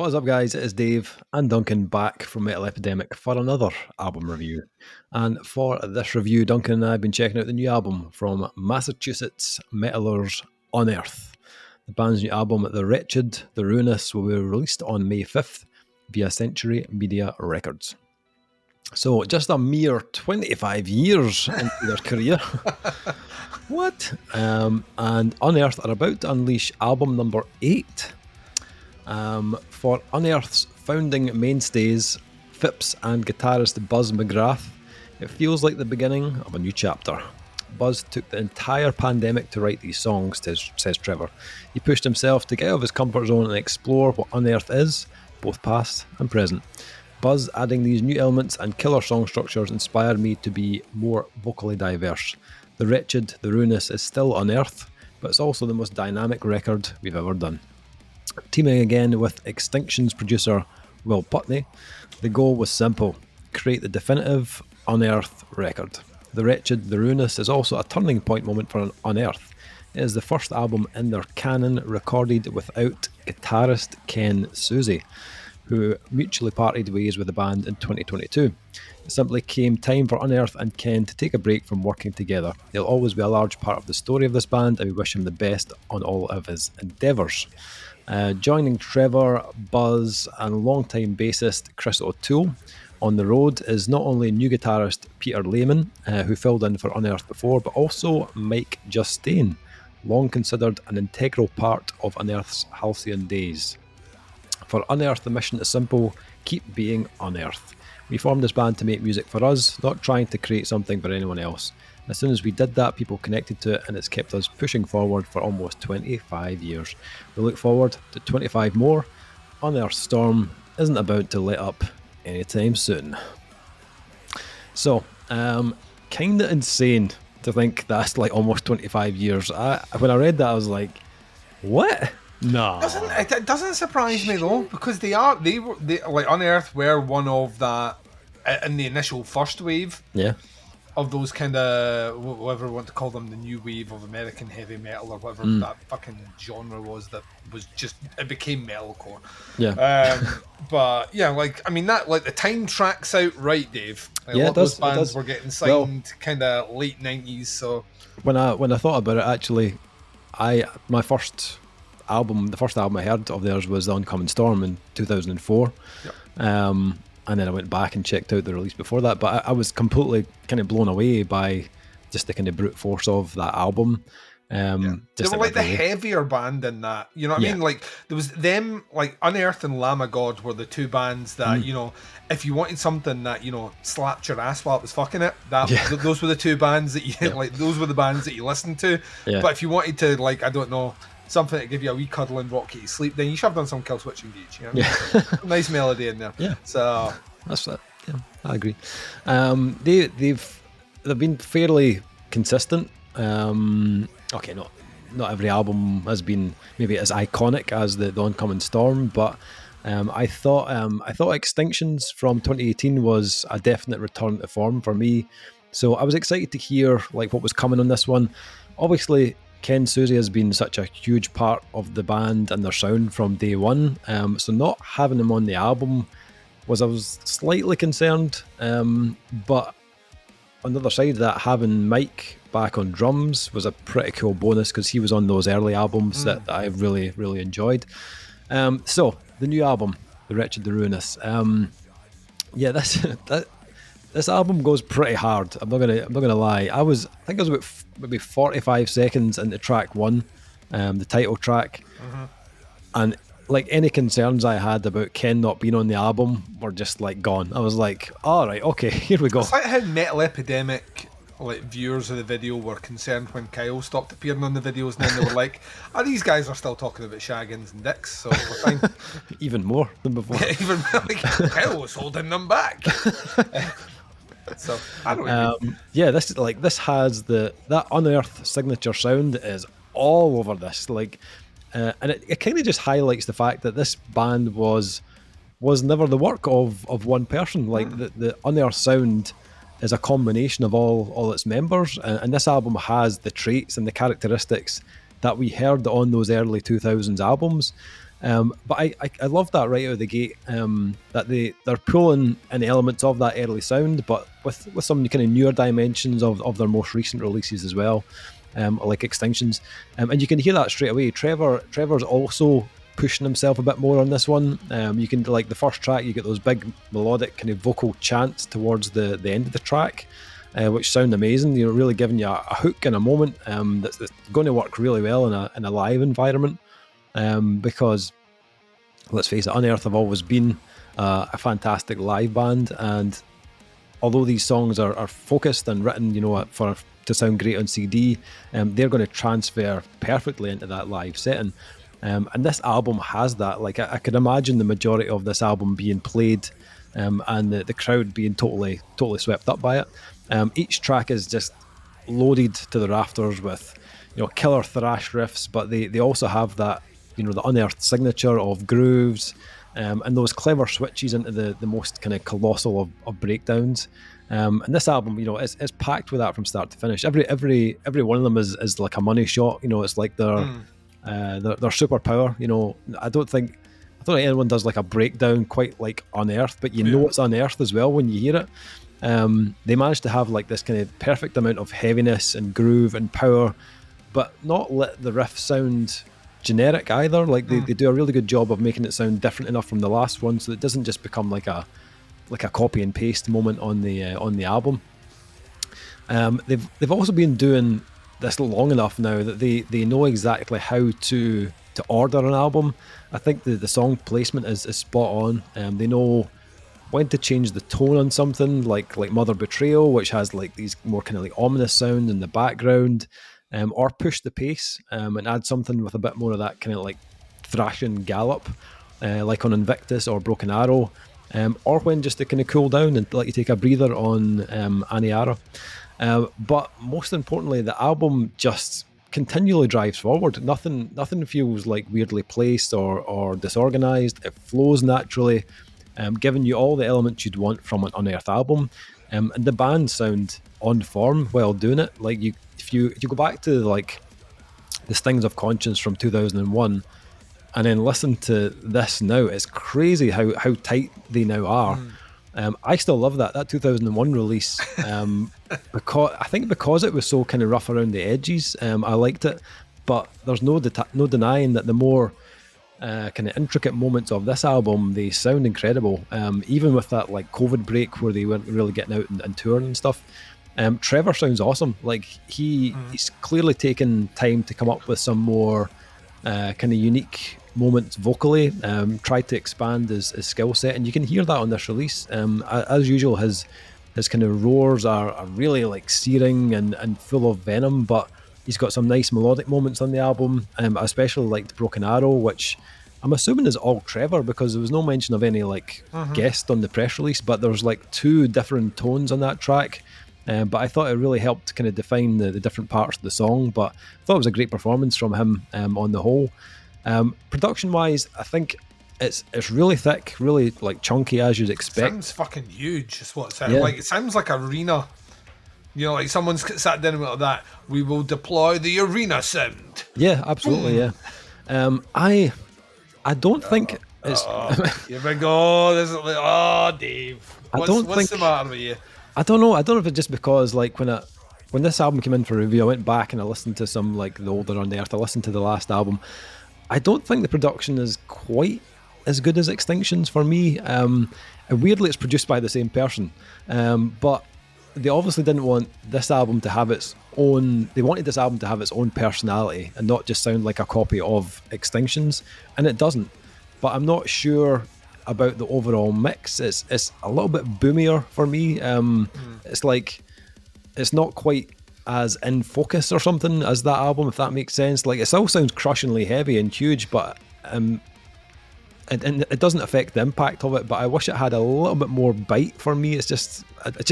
What is up, guys? It is Dave and Duncan back from Metal Epidemic for another album review. And for this review, Duncan and I have been checking out the new album from Massachusetts metalers Unearth. The band's new album, The Wretched, The Ruinous, will be released on May 5th via Century Media Records. So, just a mere 25 years into their career. What? And Unearth are about to unleash album number 8. For Unearth's founding mainstays, Phipps and guitarist Buzz McGrath, it feels like the beginning of a new chapter. Buzz took the entire pandemic to write these songs, says Trevor. He pushed himself to get out of his comfort zone and explore what Unearth is, both past and present. Buzz adding these new elements and killer song structures inspired me to be more vocally diverse. The Wretched, The Ruinous is still Unearth, but it's also the most dynamic record we've ever done. Teaming again with Extinction's producer Will Putney, the goal was simple: create the definitive Unearth record. The Wretched, The Ruinous is also a turning point moment for Unearth. It is the first album in their canon recorded without guitarist Ken Susie, who mutually parted ways with the band in 2022. It simply came time for Unearth and Ken to take a break from working together. He'll always be a large part of the story of this band, and we wish him the best on all of his endeavours. Joining Trevor, Buzz, and longtime bassist Chris O'Toole on the road is not only new guitarist Peter Lehman, who filled in for Unearth before, but also Mike Justine, long considered an integral part of Unearth's halcyon days. For Unearth, the mission is simple: keep being Unearth. We formed this band to make music for us, not trying to create something for anyone else. As soon as we did that, people connected to it, and it's kept us pushing forward for almost 25 years. We look forward to 25 more. Unearth's storm isn't about to let up anytime soon. So, kinda insane to think that's like almost 25 years. When I read that, I was like, what? No. It doesn't surprise me though, because they like Unearth were one of that in the initial first wave. Yeah. Of those kind of, whatever you want to call them, the new wave of American heavy metal or whatever that fucking genre was, that was just, it became metalcore. Yeah. But yeah, like, I mean, that, like, the time tracks out right, Dave. Like, yeah, a lot of those bands were getting signed kind of late 90s, so. When I thought about it, actually, the first album I heard of theirs was The Oncoming Storm in 2004. Yep. And then I went back and checked out the release before that, but I was completely kind of blown away by just the kind of brute force of that album. They were like the heavier band in that, you know what I mean? Like, there was them, like Unearth and Lamb of God were the two bands that, you know, if you wanted something that, you know, slapped your ass while it was fucking it, those were the two bands that you, like, those were the bands that you listened to. Yeah. But if you wanted to, like, I don't know, something to give you a wee cuddle and rock you to sleep, then you should have done some Killswitch Engage, you know what I mean? Nice melody in there. Yeah. So that's that. Yeah, I agree. They've been fairly consistent. Okay, not every album has been maybe as iconic as the Oncoming Storm, but I thought Extinctions from 2018 was a definite return to form for me. So I was excited to hear like what was coming on this one. Obviously, Ken Susie has been such a huge part of the band and their sound from day one. So not having him on the album I was slightly concerned. But on the other side of that, having Mike back on drums was a pretty cool bonus because he was on those early albums that I really, really enjoyed. So the new album, The Wretched, The Ruinous. This album goes pretty hard. I'm not gonna lie. I think I was about maybe 45 seconds into track 1, the title track, and like any concerns I had about Ken not being on the album were just like gone. I was like, all right, okay, here we go. It's like how Metal Epidemic, like, viewers of the video were concerned when Kyle stopped appearing on the videos, and then they were like, these guys are still talking about shaggins and dicks, so we're fine. Even more than before. Yeah, even like Kyle was holding them back. So I don't this has that Unearth signature sound is all over this, like, and it kind of just highlights the fact that this band was never the work of one person. Like the Unearth sound is a combination of all its members, and this album has the traits and the characteristics that we heard on those early 2000s albums. But I love that right out of the gate, that they're pulling in elements of that early sound, but with some kind of newer dimensions of their most recent releases as well, like Extinctions. And you can hear that straight away. Trevor's also pushing himself a bit more on this one. You can, like the first track, you get those big melodic kind of vocal chants towards the end of the track, which sound amazing. You know, really giving you a hook and a moment that's going to work really well in a live environment. Because let's face it, Unearth have always been a fantastic live band, and although these songs are focused and written, you know, to sound great on CD, they're going to transfer perfectly into that live setting. And this album has that. Like I could imagine the majority of this album being played, and the crowd being totally swept up by it. Each track is just loaded to the rafters with, you know, killer thrash riffs, but they also have that, you know, the Unearthed signature of grooves, and those clever switches into the most kind of colossal of breakdowns. And this album, you know, is packed with that from start to finish. Every one of them is like a money shot. You know, it's like their superpower. You know, I don't think anyone does like a breakdown quite like Unearth, but you know it's Unearth as well when you hear it. They managed to have like this kind of perfect amount of heaviness and groove and power, but not let the riff sound generic either. Like they do a really good job of making it sound different enough from the last one, so it doesn't just become like a copy and paste moment on the album. They've also been doing this long enough now that they know exactly how to order an album. I think the song placement is spot on. They know when to change the tone on something like Mother Betrayal, which has like these more kind of like ominous sound in the background, or push the pace and add something with a bit more of that kind of like thrashing gallop, like on Invictus or Broken Arrow, or when just to kind of cool down and let you take a breather on Neaera. But most importantly, the album just continually drives forward. Nothing feels like weirdly placed or disorganized. It flows naturally, giving you all the elements you'd want from an Unearth album. And the band sound on form while doing it. Like if you go back to like the Stings of Conscience from 2001 and then listen to this now, it's crazy how tight they now are. I still love that 2001 release, because it was so kind of rough around the edges. I liked it, but there's no denying that the more kind of intricate moments of this album, they sound incredible. Even with that like COVID break where they weren't really getting out and touring and stuff, Trevor sounds awesome. Like he's clearly taken time to come up with some more kind of unique moments vocally, tried to expand his skill set, and you can hear that on this release. As usual, his kind of roars are really like searing and full of venom, but he's got some nice melodic moments on the album. I especially liked Broken Arrow, which I'm assuming is all Trevor because there was no mention of any like guest on the press release, but there's like 2 different tones on that track. But I thought it really helped kind of define the different parts of the song. But I thought it was a great performance from him on the whole. Production wise, I think it's really thick, really like chunky as you'd expect. Sounds fucking huge is what it sounds like. It sounds like arena, you know, like someone's sat down with that, we will deploy the arena sound. Yeah, absolutely. Yeah. I don't think it's here we go. This is Dave, what's the matter with you? I don't know if it's just because like when this album came in for review, I went back and I listened to some like the older Unearth. I listened to the last album. I don't think the production is quite as good as Extinctions for me. And weirdly, it's produced by the same person. But they obviously didn't want this album to have its own... They wanted this album to have its own personality and not just sound like a copy of Extinctions. And it doesn't. But I'm not sure about the overall mix. It's a little bit boomier for me. It's like... It's not quite as in focus or something as that album, if that makes sense. Like, it still sounds crushingly heavy and huge, but it doesn't affect the impact of it. But I wish it had a little bit more bite for me. It's just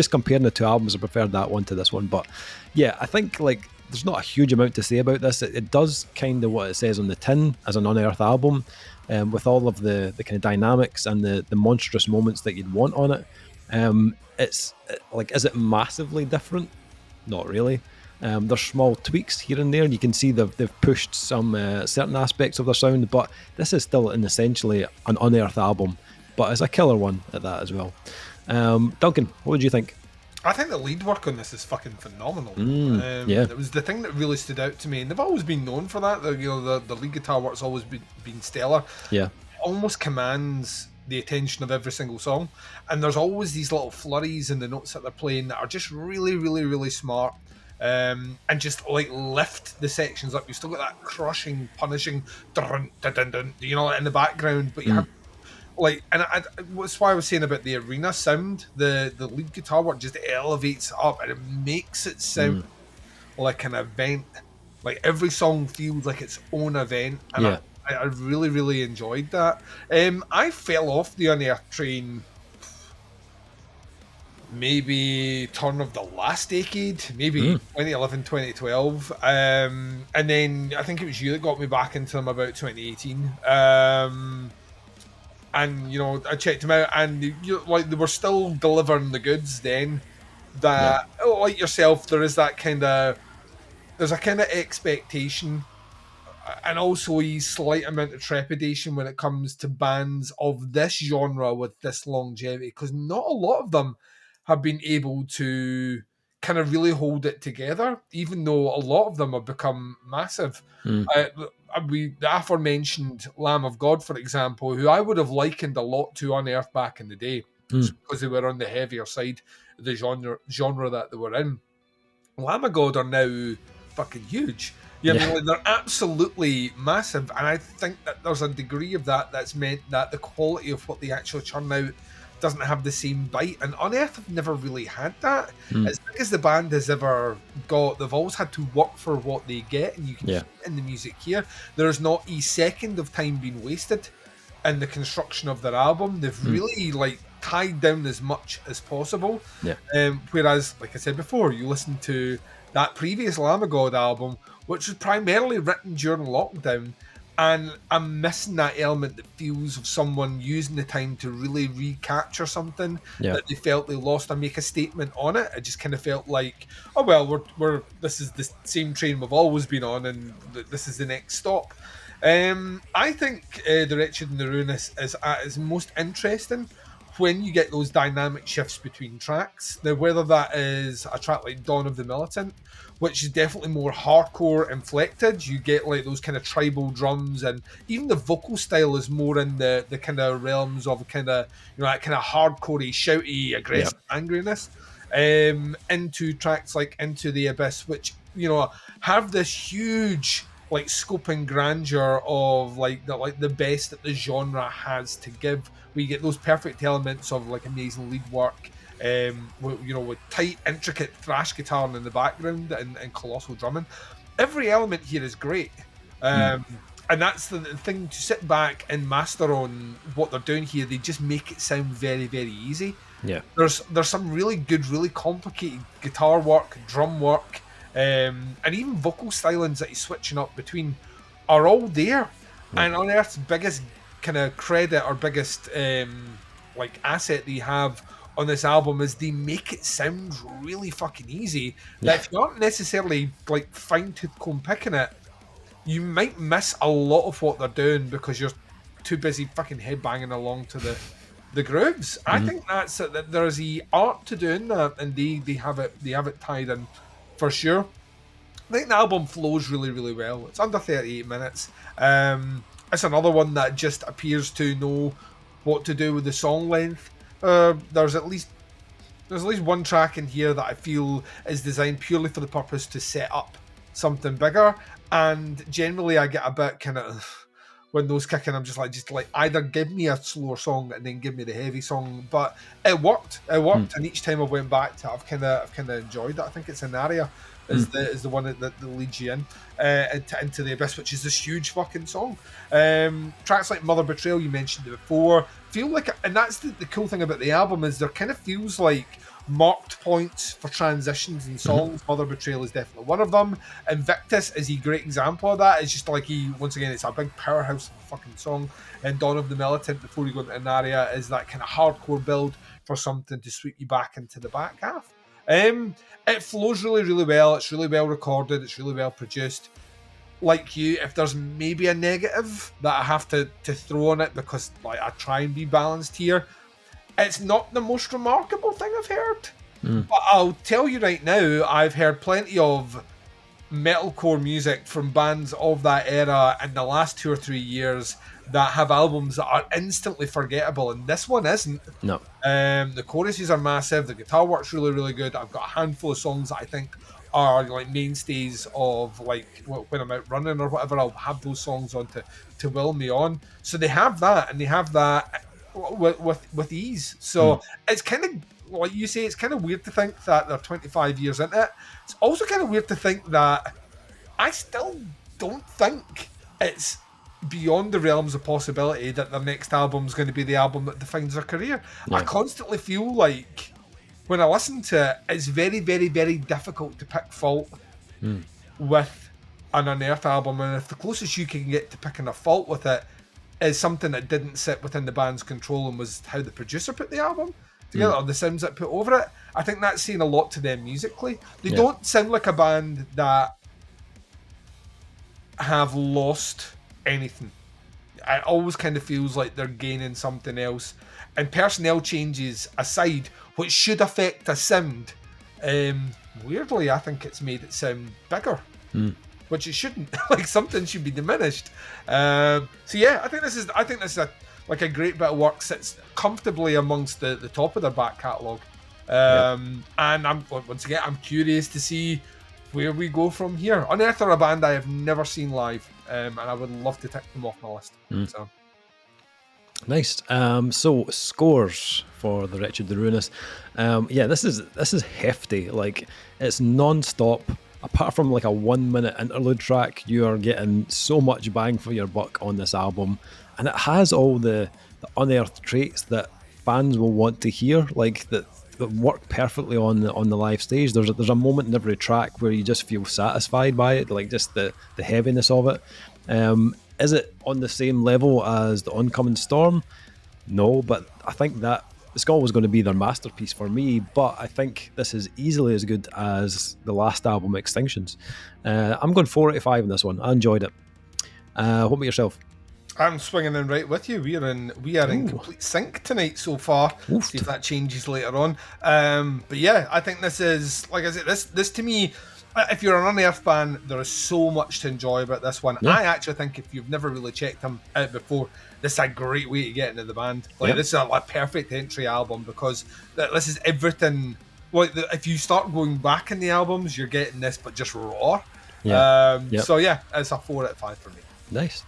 comparing the 2 albums, I preferred that one to this one. But yeah, I think like there's not a huge amount to say about this. It does kind of what it says on the tin as an Unearth album, with all of the kind of dynamics and the monstrous moments that you'd want on it. It's like, is it massively different? Not really. There's small tweaks here and there, and you can see they've pushed some certain aspects of their sound, but this is still essentially an Unearth album, but it's a killer one at that as well. Duncan, what did you think? I think the lead work on this is fucking phenomenal. Yeah. It was the thing that really stood out to me, and they've always been known for that. The lead guitar work's always been stellar. Yeah. Almost commands the attention of every single song, and there's always these little flurries in the notes that they're playing that are just really, really, really smart. And just like lift the sections up. You still got that crushing, punishing, dun, dun, dun, dun, in the background, but you have like, and that's why I was saying about the arena sound. The lead guitar work just elevates up and it makes it sound like an event. Like every song feels like its own event, and I really, really enjoyed that. I fell off the Unearth train maybe turn of the last decade, maybe 2011, 2012. And then I think it was you that got me back into them about 2018. And I checked them out, and they were still delivering the goods then. That like yourself, there's a kind of expectation, and also a slight amount of trepidation when it comes to bands of this genre with this longevity, because not a lot of them have been able to kind of really hold it together, even though a lot of them have become massive. The aforementioned Lamb of God, for example, who I would have likened a lot to Unearth back in the day, because they were on the heavier side of the genre that they were in. Lamb of God are now fucking huge. I mean, like, they're absolutely massive, and I think that there's a degree of that's meant that the quality of what they actually churn out doesn't have the same bite, and Unearth have never really had that. As big as the band has ever got, they've always had to work for what they get, and you can hear it in the music here. There's not a second of time being wasted in the construction of their album. They've really tied down as much as possible. Whereas, like I said before, you listen to that previous Lamb of God album, which was primarily written during lockdown, and I'm missing that element that feels of someone using the time to really recapture something that they felt they lost and make a statement on it. It just kind of felt like, oh well, we're this is the same train we've always been on, and this is the next stop. I think the Wretched and the Ruinous is at its most interesting when you get those dynamic shifts between tracks. Now, whether that is a track like Dawn of the Militant, which is definitely more hardcore inflected, you get like those kind of tribal drums, and even the vocal style is more in the kind of realms of kind of, that kind of hardcore, shouty, aggressive angriness. Into tracks like Into the Abyss, which, have this huge like scope and grandeur of the best that the genre has to give. We get those perfect elements of like amazing lead work, with tight, intricate thrash guitar in the background and colossal drumming. Every element here is great. And that's the thing, to sit back and master on what they're doing here. They just make it sound very, very easy. There's some really good, really complicated guitar work, drum work, and even vocal stylings that he's switching up between are all there. And Unearth's biggest kind of credit, or biggest asset they have on this album, is they make it sound really fucking easy. That if you aren't necessarily fine tooth comb picking it, you might miss a lot of what they're doing because you're too busy fucking headbanging along to the grooves. I think that's it, that there's the art to doing that, and they have it tied in for sure. I think the album flows really, really well. It's under 38 minutes. It's another one that just appears to know what to do with the song length. There's at least one track in here that I feel is designed purely for the purpose to set up something bigger, and generally I get a bit kind of, when those kick in, I'm just like either give me a slower song and then give me the heavy song. But it worked, and each time I went back to it, I've kind of enjoyed it. I think it's Neaera is the one that leads you in into the Abyss, which is this huge fucking song. Tracks like Mother Betrayal, you mentioned it before, feel like, and that's the cool thing about the album, is there kind of feels like marked points for transitions in songs. Mother Betrayal is definitely one of them. Invictus is a great example of that. It's just like once again, it's a big powerhouse of a fucking song. And Dawn of the Militant, before you go into Neaera, is that kind of hardcore build for something to sweep you back into the back half. It flows really, really well. It's really well recorded. It's really well produced. Like you, if there's maybe a negative that I have to throw on it because like I try and be balanced here, it's not the most remarkable thing I've heard. But I'll tell you right now, I've heard plenty of metalcore music from bands of that era in the last 2 or 3 years that have albums that are instantly forgettable, and this one isn't. No. The choruses are massive. The guitar work's really, really good. I've got a handful of songs that I think are like mainstays of like when I'm out running or whatever. I'll have those songs on to will me on. So they have that, and they have that with ease. So it's kind of like you say. It's kind of weird to think that they're 25 years into it. It's also kind of weird to think that I still don't think it's beyond the realms of possibility that their next album is going to be the album that defines their career. Yeah. I constantly feel like when I listen to it, it's very, very, very difficult to pick fault with an Unearth album, and if the closest you can get to picking a fault with it is something that didn't sit within the band's control and was how the producer put the album together or the sounds that put over it, I think that's saying a lot to them musically. They don't sound like a band that have lost anything. It always kind of feels like they're gaining something else, and personnel changes aside, which should affect a sound, weirdly I think it's made it sound bigger, which it shouldn't. Like something should be diminished. So yeah, I think this is a great bit of work. Sits comfortably amongst the top of their back catalogue, and I'm curious to see where we go from here. Unearth are a band I have never seen live, and I would love to tick them off my list. So nice. So scores for the Wretched, the Ruinous. This is hefty. Like it's non-stop. Apart from like a 1 minute interlude track, you are getting so much bang for your buck on this album, and it has all the Unearth traits that fans will want to hear, like that work perfectly on the live stage. There's a moment in every track where you just feel satisfied by it, like just the heaviness of it. Is it on the same level as the Oncoming Storm? No, but I think that it's always going to be their masterpiece for me, but I think this is easily as good as the last album, Extinctions. I'm going 4 out of 5 in this one. I enjoyed it. What about yourself? I'm swinging in right with you. We are in complete sync tonight so far. See if that changes later on. But yeah, I think this is, like I said, this to me, if you're an Unearth fan, there is so much to enjoy about this one. Yeah. I actually think if you've never really checked them out before, this is a great way to get into the band. Like this is a perfect entry album because this is everything. Like if you start going back in the albums, you're getting this, but just raw. So yeah, it's a 4 out of 5 for me. Nice.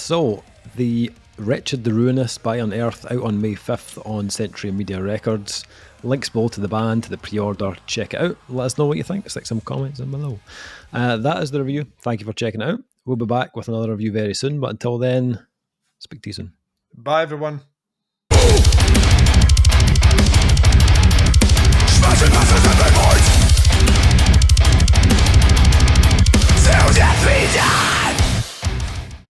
So the Wretched, the Ruinous by Unearth, out on May 5th on Century Media Records. Links below to the band, to the pre-order. Check it out. Let us know what you think. Stick some comments in below. That is the review. Thank you for checking it out. We'll be back with another review very soon, but until then, speak to you soon. Bye, everyone. Till death we die!